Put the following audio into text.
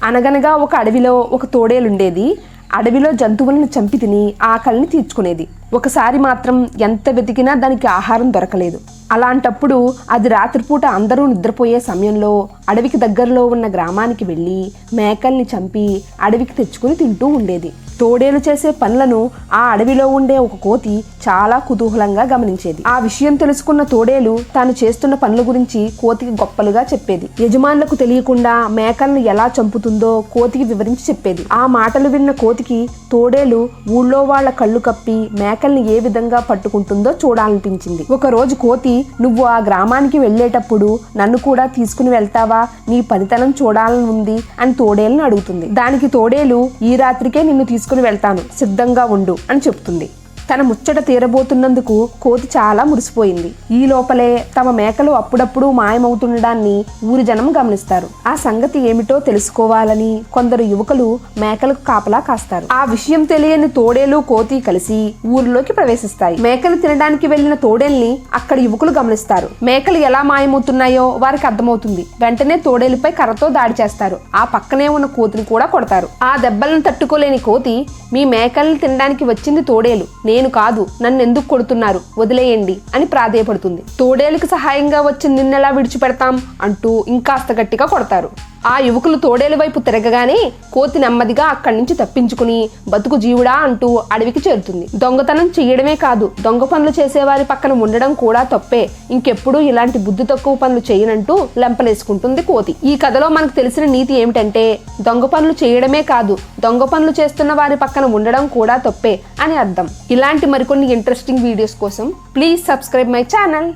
అనగనగా ఒక అడవిలో ఒక తోడేలుండేది. అడవిలో జంతువులను చంపి తిని ఆకలిని తీర్చుకునేది. ఒకసారి మాత్రం ఎంత వెతికినా దానికి ఆహారం దొరకలేదు. అలాంటప్పుడు అది రాత్రిపూట అందరూ నిద్రపోయే సమయంలో అడవికి దగ్గరలో ఉన్న గ్రామానికి వెళ్ళి మేకల్ని చంపి అడవికి తెచ్చుకుని తింటూ ఉండేది. తోడేలు చేసే పనులను ఆ అడవిలో ఉండే ఒక కోతి చాలా కుతూహలంగా గమనించేది. ఆ విషయం తెలుసుకున్న తోడేలు తాను చేస్తున్న పనుల గురించి కోతికి గొప్పలుగా చెప్పేది. యజమానులకు తెలియకుండా మేకలను ఎలా చంపుతుందో కోతికి వివరించి చెప్పేది. ఆ మాటలు విన్న కోతికి తోడేలు ఊళ్ళో వాళ్ల కళ్ళు కప్పి మేకల్ని ఏ విధంగా పట్టుకుంటుందో చూడాలనిపించింది. ఒక రోజు కోతి, నువ్వు ఆ గ్రామానికి వెళ్లేటప్పుడు నన్ను కూడా తీసుకుని వెళ్తావా, నీ పనితనం చూడాలని ఉంది అని తోడేలుని అడుగుతుంది. దానికి తోడేలు, ఈ రాత్రికే నిన్ను తీసుకుని వెళ్తాను, సిద్ధంగా ఉండు అని చెప్తుంది. తన ముచ్చట తీరబోతున్నందుకు కోతి చాలా మురిసిపోయింది. ఈ లోపలే తమ మేకలు అప్పుడప్పుడు మాయమవుతుండడాన్ని ఊరి జనం గమనిస్తారు. ఆ సంగతి ఏమిటో తెలుసుకోవాలని కొందరు యువకులు మేకలకు కాపలా కాస్తారు. ఆ విషయం తెలియని తోడేలు కోతి కలిసి ఊరిలోకి ప్రవేశిస్తాయి. మేకలు తినడానికి వెళ్లిన తోడేల్ని అక్కడ యువకులు గమనిస్తారు. మేకలు ఎలా మాయమవుతున్నాయో వారికి అర్థమవుతుంది. వెంటనే తోడేలుపై కర్రతో దాడి చేస్తారు. ఆ పక్కనే ఉన్న కోతిని కూడా కొడతారు. ఆ దెబ్బలను తట్టుకోలేని కోతి, మీ మేకల్ని తినడానికి వచ్చింది తోడేలు, నేను కాదు, నన్ను ఎందుకు కొడుతున్నారు, వదిలేయండి అని ప్రాధేయపడుతుంది. తోడేలుకి సహాయంగా వచ్చి నిన్నెలా విడిచిపెడతాం అంటూ ఇంకాస్త గట్టిగా కొడతారు. ఆ యువకులు తోడేలు వైపు తిరగగానే కోతి నెమ్మదిగా అక్కడి నుంచి తప్పించుకుని బతుకు జీవుడా అంటూ అడవికి చేరుతుంది. దొంగతనం చెయ్యడమే కాదు, దొంగ పనులు చేసేవారి పక్కన ఉండడం కూడా తప్పే, ఇంకెప్పుడు ఇలాంటి బుద్ధి తక్కువ పనులు చేయనంటూ లెంపలేసుకుంటుంది కోతి. ఈ కథలో మనకు తెలిసిన నీతి ఏమిటంటే, దొంగ పనులు చేయడమే కాదు, దొంగ పనులు చేస్తున్న వారి పక్కన ఉండడం కూడా తప్పే అని అర్థం. ఇలాంటి మరికొన్ని ఇంట్రెస్టింగ్ వీడియోస్ కోసం ప్లీజ్ సబ్స్క్రైబ్ మై ఛానల్.